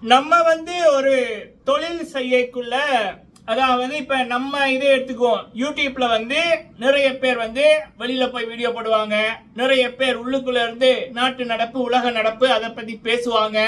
நம்ம ஒரு தொழில் செய்யக்குள்ள அதாவது இப்ப நம்ம இதை எடுத்துக்குவோம். யூடியூப்ல நிறைய பேர் வெளியில போய் வீடியோ போடுவாங்க. நிறைய பேர் உள்ளுக்குள்ள இருந்து நாட்டு நடப்பு உலக நடப்பு அதை பத்தி பேசுவாங்க,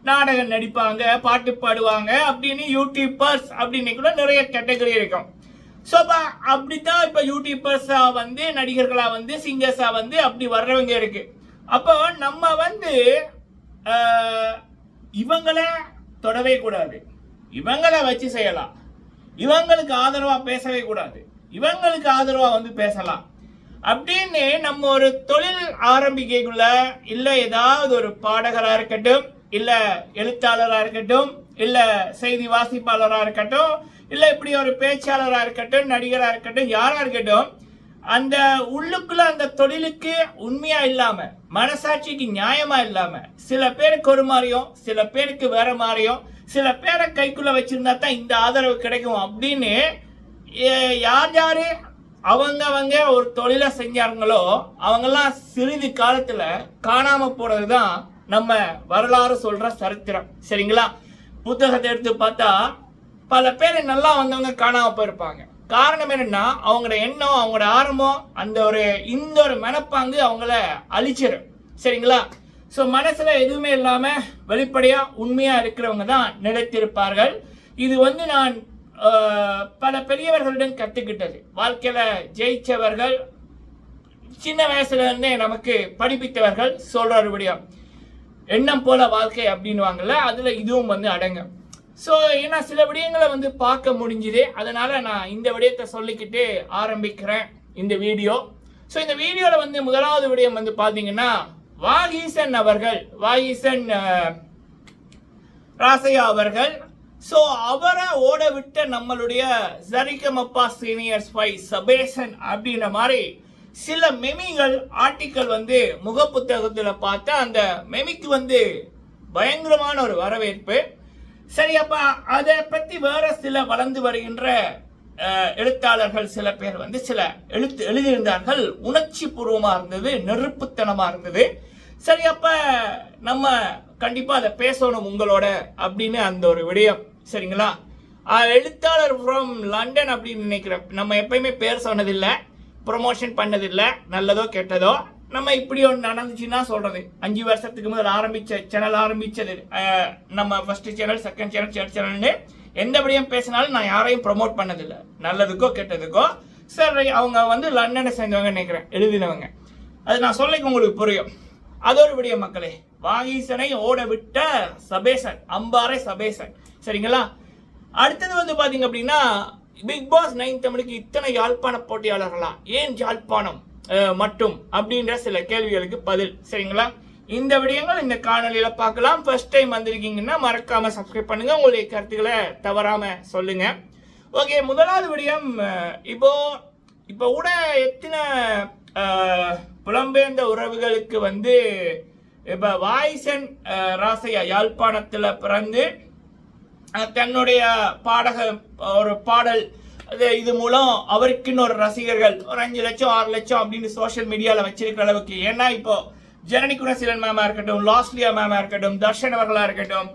நாடகம் நடிப்பாங்க, பாட்டு பாடுவாங்க அப்படின்னு யூடியூபர்ஸ் அப்படின்னு கூட நிறைய கேட்டகரி இருக்கும். ஸோ அப்படித்தான் இப்ப யூடியூபர்ஸா நடிகர்களா சிங்கர்ஸா அப்படி வர்றவங்க இருக்கு. அப்போ நம்ம இவங்கள தொடவே கூடாது, இவங்களை வச்சு செய்யலாம். இவங்களுக்கு ஆதரவா பேசவே கூடாது, இவங்களுக்கு ஆதரவா பேசலாம் அப்படின்னு நம்ம ஒரு தொழில் ஆரம்பிக்கக்குள்ள இல்ல ஏதாவது ஒரு பாடகரா இருக்கட்டும், இல்ல எழுத்தாளரா இருக்கட்டும், இல்ல செய்தி வாசிப்பாளரா இருக்கட்டும், இல்ல இப்படி ஒரு பேச்சாளரா இருக்கட்டும், நடிகரா இருக்கட்டும், யாரா இருக்கட்டும், அந்த உள்ளுக்குள்ள அந்த தொழிலுக்கு உண்மையா இல்லாம மனசாட்சிக்கு நியாயமா இல்லாம சில பேருக்கு ஒரு மாதிரியும் சில பேருக்கு வேற மாதிரியும் சில பேரை கைக்குள்ள வச்சிருந்தா தான் இந்த ஆதரவு கிடைக்கும் அப்படின்னு யாரு அவங்க ஒரு தொழிலை செஞ்சாங்களோ அவங்கெல்லாம் சிறிது காலத்துல காணாம போறதுதான் நம்ம வரலாறு சொல்ற சரித்திரம். சரிங்களா? புத்தகத்தை எடுத்து பார்த்தா பல பேர் நல்லா வந்தவங்க காணாம போயிருப்பாங்க. காரணம் என்னன்னா அவங்களோட எண்ணம், அவங்களோட ஆரம்பம், இந்த ஒரு மனப்பாங்கு அவங்கள அழிச்சிடும். சரிங்களா? ஸோ மனசுல எதுவுமே இல்லாம வெளிப்படையா உண்மையா இருக்கிறவங்க தான் நிலைத்திருப்பார்கள். இது நான் பல பெரியவர்களிடம் கத்துக்கிட்டது. வாழ்க்கையில ஜெயிச்சவர்கள், சின்ன வயசுல இருந்தே நமக்கு படிப்பித்தவர்கள் சொல்ற ஒரு விடயம், எண்ணம் போல வாழ்க்கை அப்படின்வாங்கல்ல, அதுல இதுவும் அடங்கும். ஸோ ஏன்னா சில விடயங்களை பார்க்க முடிஞ்சுது. அதனால நான் இந்த விடயத்தை சொல்லிக்கிட்டு ஆரம்பிக்கிறேன் இந்த வீடியோ. ஸோ இந்த வீடியோவில் முதலாவது விடயம் பார்த்தீங்கன்னா வாகீசன் அவர்கள், வாகீசன் ராசையா அவர்கள். ஸோ அவரை ஓட விட்ட நம்மளுடைய சரிகமப்பா சீனியர் ஸ்பை சபேசன் அப்படின்ற மாதிரி சில மெமிகள் ஆர்டிக்கல் முக புத்தகத்தில் பார்த்தா அந்த மெமிக்கு பயங்கரமான ஒரு வரவேற்பு. சரி, அப்ப அதை பத்தி வேற சில வளர்ந்து வருகின்ற எழுத்தாளர்கள் சில பேர் சில எழுதியிருந்தார்கள். உணர்ச்சி பூர்வமா இருந்தது, நெருப்புத்தனமா இருந்தது. சரி, அப்ப நம்ம கண்டிப்பா அதை பேசணும் உங்களோட அப்படின்னு அந்த ஒரு விடயம். சரிங்களா? எழுத்தாளர் ஃப்ரம் லண்டன் அப்படின்னு நினைக்கிறேன். நம்ம எப்பயுமே பேர் சொன்னதில்லை, ப்ரொமோஷன் பண்ணதில்லை, நல்லதோ கெட்டதோ. நம்ம இப்படி ஒன்று நடந்துச்சுன்னா சொல்றது, 5 வருஷத்துக்கு முதல் சேனல் ஆரம்பிச்சது நம்ம first channel, second channel, third சேனல்னு எந்த விடயம் பேசினாலும் நான் யாரையும் ப்ரொமோட் பண்ணதில்லை, நல்லதுக்கோ கெட்டதுக்கோ. சரி, அவங்க லண்டனை சேர்ந்தவங்க நினைக்கிறேன், எழுதினவங்க. அது நான் சொல்லிக்க உங்களுக்கு புரியும். அதோட விடயம் மக்களே, வாகீசனை ஓட விட்ட சபேசன், அம்பாறை சபேசன். சரிங்களா? அடுத்தது பாத்தீங்க அப்படின்னா பிக் பாஸ் 9 தமிழுக்கு இத்தனை யாழ்ப்பாண போட்டியாளர்களா, ஏன் யாழ்ப்பாணம் மட்டும் அப்படின்ற சில கேள்விகளுக்கு பதில். சரிங்களா? இந்த விடயங்கள் இந்த காணொலியில பார்க்கலாம். ஃபர்ஸ்ட் டைம் வந்திருக்கீங்கன்னா மறக்காம சப்ஸ்கிரைப் பண்ணுங்க, உங்களுடைய கருத்துக்களை தவறாம சொல்லுங்க. ஓகே, முதலாவது விடயம், இப்போ கூட எத்தனை புலம்பெயர்ந்த உறவுகளுக்கு இப்ப வாய்சன் ராசையா யாழ்ப்பாணத்துல பிறந்து தன்னுடைய ஒரு பாடல் இது மூலம் அவருக்குன்னு ஒரு ரசிகர்கள் ஒரு 5 லட்சம் 6 லட்சம் அப்படின்னு சோசியல் மீடியால வச்சிருக்கிற அளவுக்கு. ஏன்னா இப்போ ஜனனி குணசீலன் மேமா இருக்கட்டும், லாஸ்லியா மேமா இருக்கட்டும், தர்ஷன் அவர்களா இருக்கட்டும்,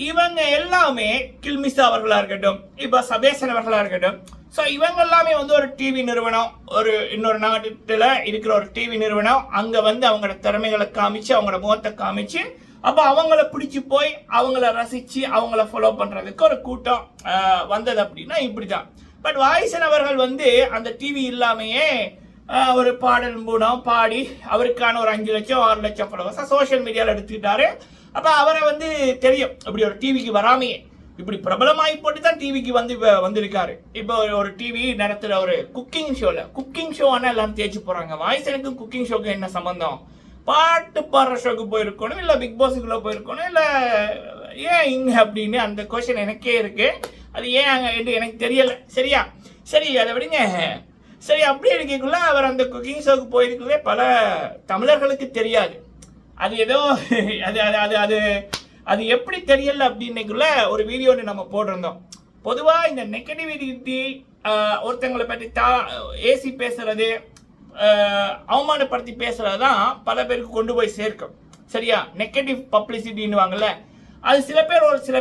இவங்க எல்லாமே, கில்மிசா அவர்களா இருக்கட்டும், இப்ப சபேசன் அவர்களா இருக்கட்டும், ஸோ இவங்க எல்லாமே ஒரு டிவி நிறுவனம், இன்னொரு நாட்டில் இருக்கிற ஒரு டிவி நிறுவனம், அங்க அவங்களோட திறமைகளை காமிச்சு, அவங்களோட முகத்தை காமிச்சு, அப்ப அவங்கள பிடிச்சு போய் அவங்கள ரசிச்சு அவங்கள ஃபாலோ பண்றதுக்கு ஒரு கூட்டம் வந்தது அப்படின்னா இப்படிதான். பட் வாய்சன் அவர்கள் அந்த டிவி இல்லாமையே ஒரு பாடல் மூலம் பாடி அவருக்கான ஒரு 5 லட்சம் 6 லட்சம் ஃபாலோவர்ஸ் சோசியல் மீடியால எடுத்துக்கிட்டாரு. அப்ப அவரை தெரியும், இப்படி ஒரு டிவிக்கு வராமையே இப்படி பிரபலமாகி போட்டு தான் டிவிக்கு வந்திருக்காரு. இப்போ ஒரு டிவி நடத்துற ஒரு குக்கிங் ஷோ ஆனா எல்லாரும் தேய்ச்சி போறாங்க. வாய்சனுக்கும் குக்கிங் ஷோக்கு என்ன சம்பந்தம்? பாட்டு பாடுற ஷோக்கு போயிருக்கணும், இல்லை பிக் பாஸுக்குள்ள போயிருக்கணும், இல்லை ஏன் இங்க அப்படின்னு அந்த கொஸ்டின் எனக்கே இருக்கு. அது ஏன் எனக்கு தெரியல. சரியா? சரி, அதை விடுங்க. சரி, அப்படி இருக்கக்குள்ள அவர் அந்த குக்கிங் ஷோக்கு போயிருக்கவே பல தமிழர்களுக்கு தெரியாது. அது ஏதோ அது அது அது அது எப்படி தெரியல அப்படின்னுக்குள்ள ஒரு வீடியோ நம்ம போட்டிருந்தோம். பொதுவா இந்த நெகட்டிவிட்டி, ஒருத்தங்களை பற்றி ஏசி பேசுறது, அவமானப்படுத்தி பேசுறதுதான் பல பேருக்கு கொண்டு போய் சேர்க்கும். சரியா? நெகட்டிவ் பப்ளிசிட்டின்னு வாங்கல, அது சில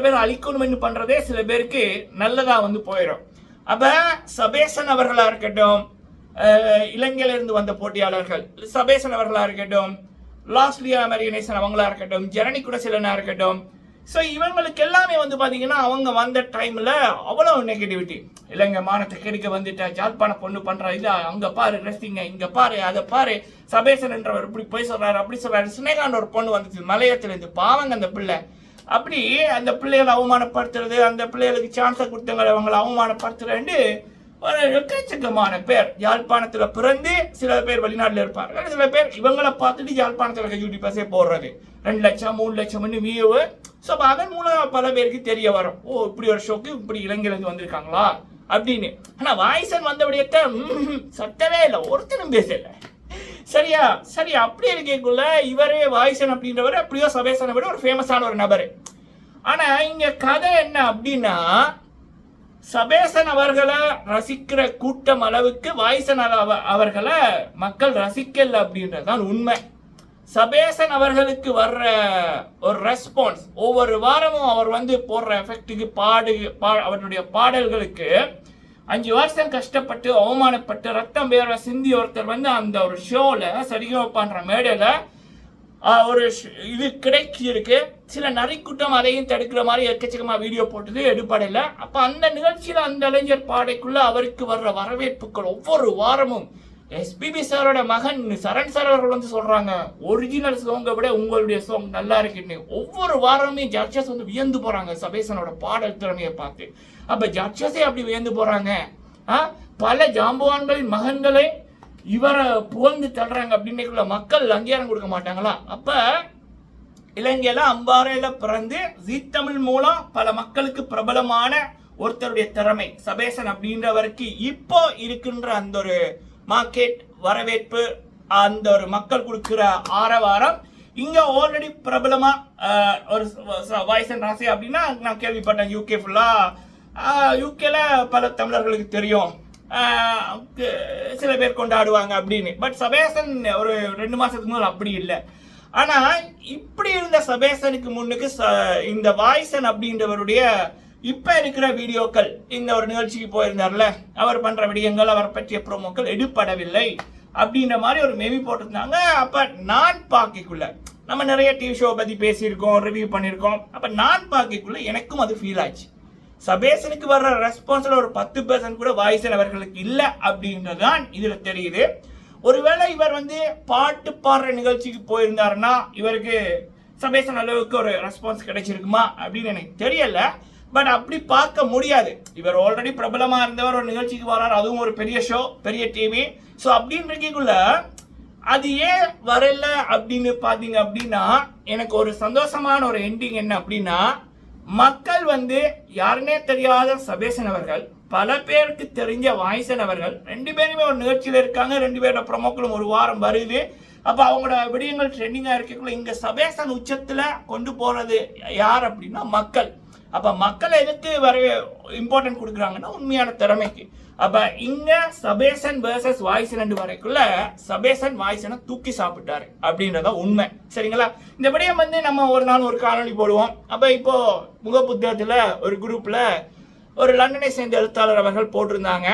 பேர் அழிக்கணும்னு பண்றதே சில பேருக்கு நல்லதா வந்து போயிடும். அப்ப சபேசன் அவர்களா இருக்கட்டும், இலங்கையில இருந்து வந்த போட்டியாளர்கள் சபேசன் அவர்களா இருக்கட்டும், லாஸ்லியா மரியனேசன் அவங்களா இருக்கட்டும், ஜெரணி குடசிலனா இருக்கட்டும், ஸோ இவங்களுக்கு எல்லாமே வந்து பார்த்தீங்கன்னா அவங்க வந்த டைமில் அவ்வளோ நெகட்டிவிட்டி. இல்லைங்க மானத்தை கெடுக்க வந்துட்டா, ஜாழ்ப்பாண பொண்ணு பண்ணுறா, இது அங்கே பாரு ட்ரெஸ்ஸிங்க, இங்கே பாரு அதை பாரு, சபேசன் என்றவர் இப்படி போய் சொல்கிறாரு அப்படி சொல்கிறாரு. சினேகான்னு ஒரு பொண்ணு வந்துச்சு மலையத்துலேருந்து, பாவங்க அந்த பிள்ளை. அப்படி அந்த பிள்ளைகளை அவமானப்படுத்துறது, அந்த பிள்ளைகளுக்கு சான்ஸை கொடுத்தவங்களை அவங்களை அவமானப்படுத்துறேன்னு ஒரு எக்கச்சக்கமான பேர் யாழ்ப்பாணத்தில் பிறந்து சில பேர் வெளிநாட்டில் இருப்பார்கள். சில பேர் இவங்களை பார்த்துட்டு யாழ்ப்பாணத்தில் யூடியூபர்ஸே போடுறது 2 லட்சம் 3 லட்சம் வியூ. ஸோ அதன் மூலம் பல பேருக்கு தெரிய வரும், ஓ இப்படி ஒரு ஷோக்கு இப்படி இளைஞர்கள் வந்திருக்காங்களா அப்படின்னு. ஆனால் வாய்ஸன் வந்தபடியத்த சத்தவே இல்லை, ஒருத்தரும் பேசல. சரியா சரி அப்படி இருக்கக்குள்ள இவரே வாய்ஸன் அப்படின்றவர் அப்படியோ சபேசனை விட ஒரு ஃபேமஸான ஒரு நபர். ஆனால் இங்கே கதை என்ன அப்படின்னா, சபேசன் அவர்களை ரசிக்கிற கூட்டம் அளவுக்கு வாய்ஸன் அவர்களை மக்கள் ரசிக்கல அப்படின்றதுதான் உண்மை. சபேசன் அவர்களுக்கு வர்ற ஒரு ரெஸ்பான்ஸ், ஒவ்வொரு வாரமும் அவர் வந்து போடுற எஃபெக்டுக்கு அவருடைய பாடல்களுக்கு 5 வருஷம் கஷ்டப்பட்டு அவமானப்பட்டு ரத்தம் வேற சிந்தி ஒருத்தர் வந்து அந்த ஒரு ஷோவில் சரிகமப்பான்ற மேடையில் ஒரு இது கிடைச்சிருக்கு. சில நரிக்கூட்டம் அதையும் தடுக்கிற மாதிரி எக்கச்சக்கமாக வீடியோ போட்டது எடுப்படையில். அப்போ அந்த நிகழ்ச்சியில் அந்த இளைஞர் பாடைக்குள்ள அவருக்கு வர்ற வரவேற்புகள் ஒவ்வொரு வாரமும் எஸ்பிபி சாரோட மகன் சரண் சார் அவர்கள் வந்து சொல்றாங்க, ஒரிஜினல் சாங்கை விட உங்களுடைய சாங் நல்லா இருக்குன்னு. ஒவ்வொரு வாரமே ஜட்ஜஸ் வந்து வியந்து போறாங்க சபேசனோட பாடல் திறமையை பார்த்து. அப்ப ஜட்ஜஸே அப்படி வியந்து போறாங்க. பல ஜாம்பவான்களின் மகன்களை இவரை புகழ்ந்து தள்ளுறாங்க அப்படின்னு மக்கள் அங்கீகாரம் கொடுக்க மாட்டாங்களா? அப்ப இலங்கையில அம்பாறையில பிறந்து ஜீ தமிழ் மூலம் பல மக்களுக்கு பிரபலமான ஒருத்தருடைய திறமை சபேசன் அப்படின்றவருக்கு இப்போ இருக்கின்ற அந்த ஒரு மார்க்கெட் வரவேற்பு, அந்த ஒரு மக்கள் கொடுக்கிற ஆரவாரம் இங்க ஆல்ரெடி பிரபலமா ஒரு வாய்ஸ் அண்ட் ராசி அப்படின்னா நான் கேள்விப்பட்டேன். யூகே ஃபுல்லா யூகேல பல தமிழர்களுக்கு தெரியும், சில பேர் கொண்டாடுவாங்க அப்படின்னு. பட் சபேசன் ஒரு 2 மாசத்துக்கு முதல் அப்படி இல்லை. ஆனா இப்படி இருந்த சபேசனுக்கு முன்னுக்கு இந்த வாய்ஸன் அப்படின்றவருடைய இப்ப இருக்கிற வீடியோக்கள், இந்த ஒரு நிகழ்ச்சிக்கு போயிருந்தார்ல அவர் பண்ற விடயங்கள், அவர் பற்றிய ப்ரோமோக்கள் எடுப்படவில்லை அப்படின்ற மாதிரி ஒரு மேபி போட்டிருந்தாங்க. அப்ப நான் பார்க்கக்குள்ள நம்ம நிறைய டிவி ஷோ பத்தி பேசியிருக்கோம், ரிவ்யூ பண்ணியிருக்கோம். அப்ப நான் பார்க்கக்குள்ள எனக்கும் அது ஃபீல் ஆச்சு. சபேசனுக்கு வர்ற ரெஸ்பான்ஸ்ல ஒரு 10% கூட வாய்ஸன் அவர்களுக்கு இல்லை அப்படின்றதுதான் இதுல தெரியுது. ஒருவேளை இவர் வந்து பாட்டு பாடுற நிகழ்ச்சிக்கு போயிருந்தாருன்னா இவருக்கு சபேசன் அளவுக்கு ஒரு ரெஸ்பான்ஸ் கிடைச்சிருக்குமா அப்படின்னு எனக்கு தெரியல. பட் அப்படி பார்க்க முடியாது. இவர் ஆல்ரெடி பிரபலமா இருந்தவர் ஒரு நிகழ்ச்சிக்கு வரார், அதுவும் ஒரு பெரிய ஷோ, பெரிய டிவி. ஸோ அப்படின்றக்குள்ள அது ஏன் வரல அப்படின்னு பார்த்தீங்க அப்படின்னா, எனக்கு ஒரு சந்தோஷமான ஒரு எண்டிங் என்ன அப்படின்னா, மக்கள் வந்து யாருன்னே தெரியாத சபேசன் அவர்கள், பல பேருக்கு தெரிஞ்ச வாய்ஸன் அவர்கள் 2 பேருமே ஒரு நிகழ்ச்சியில் இருக்காங்க. 2 பேரோட ப்ரொமோக்களும் ஒரு வாரம் வருது. அப்போ அவங்களோட விடயங்கள் ட்ரெண்டிங்காக இருக்கக்குள்ள இங்கே சபேசன் உச்சத்தில் கொண்டு போகிறது யார் அப்படின்னா மக்கள். அப்போ மக்கள் எதுக்கு வர இம்பார்ட்டன்ட் கொடுக்குறாங்கன்னா உண்மையான திறமைக்கு. அப்போ இங்கே சபேசன் வேர்சஸ் வாய்ஸன் வரைக்குள்ள சபேசன் வாய்ஸனை தூக்கி சாப்பிட்டாரு அப்படின்றத உண்மை. சரிங்களா? இந்த விடயம் வந்து நம்ம ஒரு நாள் ஒரு காணொலி போடுவோம். அப்போ இப்போ முகப்புத்தகத்தில் ஒரு குரூப்பில் ஒரு லண்டனை சேர்ந்த எழுத்தாளர் அவர்கள் போட்டிருந்தாங்க,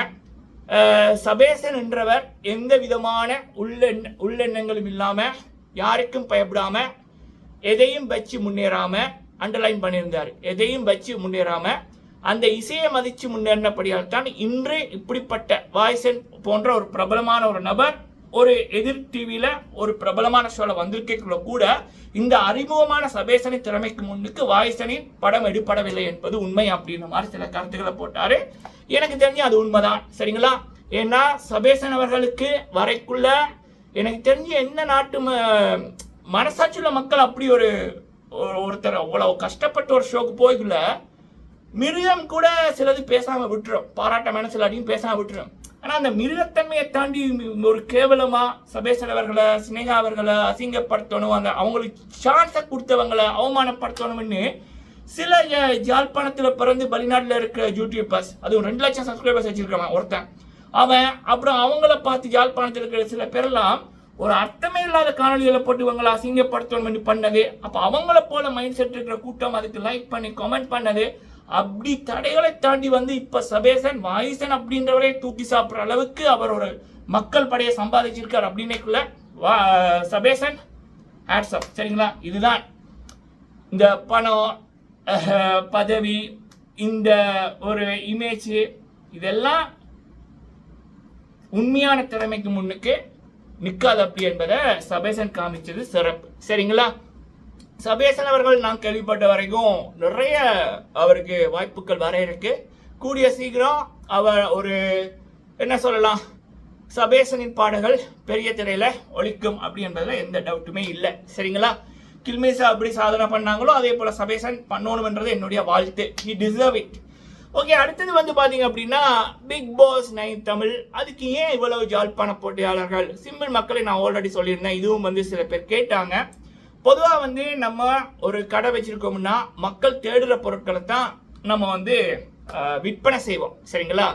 சபேசன் என்றவர் எந்த விதமான உள்ளெண்ணங்களும் இல்லாமல், யாருக்கும் பயப்படாம, எதையும் வச்சு முன்னேறாம, அண்டர்லைன் பண்ணியிருந்தார், எதையும் வச்சு முன்னேறாம அந்த இசையை மதிச்சு முன்னேறினபடியால் தான் இன்று இப்படிப்பட்ட வாய்ஸன் போன்ற ஒரு பிரபலமான ஒரு நபர் ஒரு எதிர் டிவியில ஒரு பிரபலமான ஷோல வந்திருக்க கூட இந்த அறிமுகமான சபேசனின் திறமைக்கு முன்னுக்கு வாய்ஸனின் படம் எடுப்படவில்லை என்பது உண்மை அப்படின்ற மாதிரி சில கருத்துக்களை போட்டாரு. எனக்கு தெரிஞ்சு அது உண்மைதான். சரிங்களா? ஏன்னா சபேசன் அவர்களுக்கு வரைக்குள்ள எனக்கு தெரிஞ்சு எந்த நாட்டு மனசாட்சியுள்ள மக்கள் அப்படி ஒருத்தர் அவ்வளவு கஷ்டப்பட்டு ஒரு ஷோக்கு போய்க்குள்ள மிருகம் கூட சிலது பேசாம விட்டுரும், பாராட்டமான சிலரையும் பேசாம விட்டுரும். ஆனா அந்த மிருகத்தன்மையை தாண்டி ஒரு கேவலமா சபேசன் அவர்களை, சினேகா அவர்களை அசிங்கப்படுத்தணும், அந்த அவங்களுக்கு சான்ஸை கொடுத்தவங்களை அவமானப்படுத்தணும்னு சில ஜாழ்ப்பாணத்தில் பிறந்து வெளிநாட்டில் இருக்கிற யூடியூபர்ஸ், அதுவும் 2 லட்சம் சப்ஸ்கிரைபர்ஸ் வச்சிருக்கான் ஒருத்தன் அவன். அப்புறம் அவங்கள பார்த்து ஜாழ்ப்பாணத்தில் இருக்கிற சில பேரெல்லாம் ஒரு அர்த்தமே இல்லாத காணொலிகளை போட்டு இவங்களை அசிங்கப்படுத்தணும் பண்ணது. அப்போ அவங்கள போல மைண்ட் செட் இருக்கிற கூட்டம் அதுக்கு லைக் பண்ணி கமெண்ட் பண்ணது. அப்படி தடைகளை தாண்டி வந்து இப்ப சபேசன் வாயிசன் அப்படின்றவரே தூக்கி சாப்பிட்ற அளவுக்கு அவர் ஒரு மக்கள் படையை சம்பாதிச்சிருக்கார் அப்படின்னுக்குள்ள சபேசன் ஹேட்ஸ் ஆஃப். சரிங்களா? இதுதான் இந்த பணம், பதவி, இந்த ஒரு இமேஜ், இதெல்லாம் உண்மையான திறமைக்கு முன்னுக்கு நிற்காது அப்படி என்பதை சபேசன் காமிச்சது சிறப்பு. சரிங்களா? சபேசன் அவர்கள் நான் கேள்விப்பட்ட வரைக்கும் நிறைய அவருக்கு வாய்ப்புகள் வர இருக்கு. கூடிய சீக்கிரம் அவர் ஒரு என்ன சொல்லலாம், சபேசனின் பாடல்கள் பெரிய திரையில ஒழிக்கும் அப்படி என்பதில் எந்த டவுட்டுமே இல்லை. சரிங்களா? கில்மேசா அப்படி சாதனை பண்ணாங்களோ அதே போல சபேசன் பண்ணணும்ன்றது என்னுடைய வாழ்த்து. He deserve it. ஓகே, அடுத்தது வந்து பாத்தீங்க அப்படின்னா பிக் பாஸ் 9 தமிழ். அதுக்கு ஏன் இவ்வளவு ஜாழ்ப்பாண போட்டியாளர்கள்? சிம்பிள் மக்களை நான் ஆல்ரெடி சொல்லியிருந்தேன். இதுவும் வந்து சில பேர் கேட்டாங்க. பொதுவா வந்து நம்ம ஒரு கடை வச்சிருக்கோம்னா மக்கள் தேடுற பொருட்களை தான் நம்ம வந்து விற்பனை செய்வோம். சரிங்களா?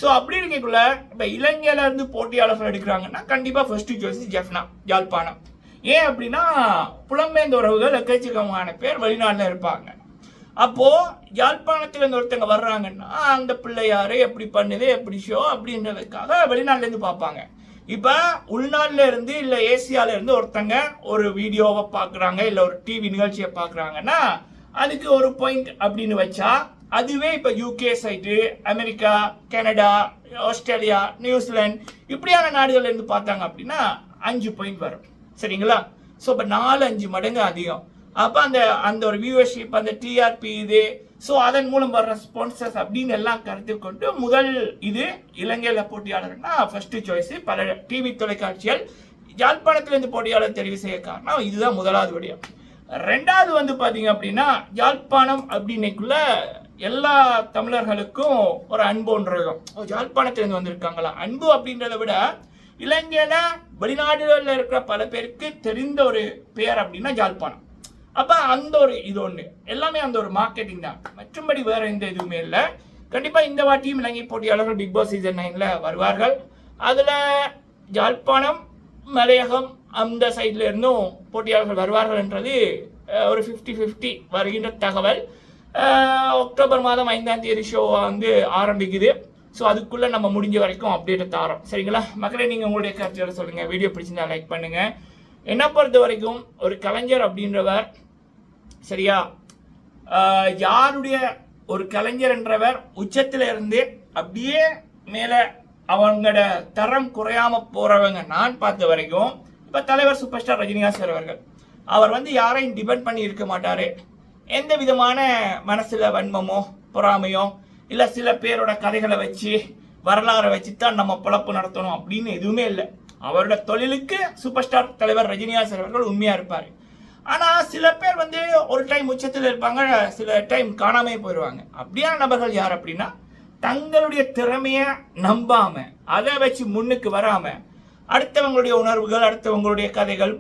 ஸோ அப்படி இருக்கக்குள்ள இப்போ இலங்கையில இருந்து போட்டியாளர்கள் எடுக்கிறாங்கன்னா கண்டிப்பா ஃபர்ஸ்ட் சாய்ஸ் ஜெஃப்னா யாழ்ப்பாணம். ஏன் அப்படின்னா புலம்பெயர்ந்த உறவுகள் எக்கச்சக்கமான பேர் வெளிநாட்டில் இருப்பாங்க. அப்போ யாழ்ப்பாணத்துல இருந்து ஒருத்தங்க வர்றாங்கன்னா அந்த பிள்ளையாரு எப்படி பண்ணுது, எப்படி ஷோ அப்படின்றதுக்காக வெளிநாட்டுல இருந்து பார்ப்பாங்க. இப்ப உள்நாட்டுல இருந்து இல்ல ஏசியால இருந்து ஒருத்தங்க ஒரு வீடியோவை பாக்குறாங்க, இல்ல ஒரு டிவி நிகழ்ச்சியை பாக்குறாங்கன்னா அதுக்கு ஒரு பாயிண்ட் அப்படின்னு வச்சா, அதுவே இப்ப UK side, America, Canada, Australia, New Zealand இப்படியான நாடுகள்ல இருந்து பார்த்தாங்க அப்படின்னா 5 பாயிண்ட் வரும். சரிங்களா? ஸோ இப்போ 4-5 மடங்கு அதிகம். அப்போ அந்த ஒரு வியூவர்ஷிப், அந்த டிஆர்பி இது, ஸோ அதன் மூலம் வர்ற ஸ்பான்சர்ஸ் அப்படின்னு எல்லாம் கருத்தில் கொண்டு முதல் இது இலங்கையில் போட்டியாளர்னா ஃபர்ஸ்ட் சாய்ஸ். பல டிவி தொலைக்காட்சிகள் யாழ்ப்பாணத்திலிருந்து போட்டியாளர் தெரிவு செய்ய காரணம் இதுதான் முதலாவது விடயம். ரெண்டாவது வந்து பார்த்தீங்க அப்படின்னா யாழ்ப்பாணம் அப்படின்னைக்குள்ள எல்லா தமிழர்களுக்கும் ஒரு அன்பு ஒன்று இருக்கும். யாழ்ப்பாணத்திலிருந்து வந்திருக்காங்களா, அன்பு அப்படின்றத விட இலங்கையில வெளிநாடுகளில் இருக்கிற பல பேருக்கு தெரிந்த ஒரு பெயர் அப்படின்னா யாழ்ப்பாணம். அப்ப அந்த ஒரு இது ஒண்ணு எல்லாமே அந்த ஒரு மார்க்கெட்டிங் தான், மற்றபடி வேற எந்த இதுவுமே இல்லை. கண்டிப்பா இந்த வாட்டியும் இலங்கை போட்டியாளர்கள் பிக் பாஸ் சீசன் 9ல வருவார்கள். அதுல யாழ்ப்பாணம், மலையகம் அந்த சைட்ல இருந்தும் போட்டியாளர்கள் வருவார்கள் என்றது ஒரு 50-50 வருகின்ற தகவல். அக்டோபர் மாதம் 5ஆம் தேதி ஷோ வந்து ஆரம்பிக்குது. ஸோ அதுக்குள்ள நம்ம முடிஞ்ச வரைக்கும் அப்டேட்டை தாரோம். சரிங்களா மக்களே? நீங்க உங்களுடைய கருத்துக்களை சொல்லுங்க. வீடியோ பிடிச்சிருந்தா லைக் பண்ணுங்க. என்ன பொறுத்த வரைக்கும் ஒரு கலைஞர் அப்படின்றவர், சரியா, யாருடைய ஒரு கலைஞர் என்றவர் உச்சத்துல இருந்து அப்படியே மேல அவங்களோட தரம் குறையாம போறவங்க நான் பார்த்த வரைக்கும் இப்ப தலைவர் சூப்பர் ஸ்டார் ரஜினிகாந்த் அவர்கள், அவர் வந்து யாரையும் டிபெண்ட் பண்ணி இருக்க மாட்டாரு. எந்த விதமான மனசுல வன்மமோ பொறாமையோ இல்ல சில பேரோட கதைகளை வச்சு வரலாறை வச்சு தான் நம்ம பிழப்பு நடத்தணும் அப்படின்னு எதுவுமே இல்லை. அவரோட தொழிலுக்கு சூப்பர் ஸ்டார் தலைவர் ரஜினிகாந்த் அவர்கள் உண்மையா இருப்பாரு. ஆனா சில பேர் வந்து ஒரு டைம் உச்சத்தில் இருப்பாங்க, சில டைம் காணாமே போயிடுவாங்க. அப்படியான நபர்கள் யார் அப்படின்னா தங்களுடைய திறமைய நம்பாம அதை வச்சு முன்னுக்கு வராம அடுத்தவங்களுடைய உணர்வுகள், அடுத்தவங்களுடைய கதைகள்,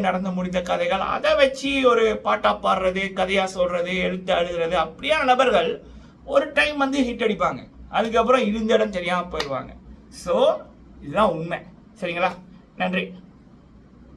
நடந்து முடிந்த கதைகள், அதை வச்சு ஒரு பாட்டா பாடுறது, கதையா சொல்றது, எழுத்து அழுகிறது, அப்படியான நபர்கள் ஒரு டைம் வந்து ஹிட் அடிப்பாங்க, அதுக்கப்புறம் இருந்த இடம் தெரியாம போயிடுவாங்க. ஸோ இதுதான் உண்மை. சரிங்களா? நன்றி.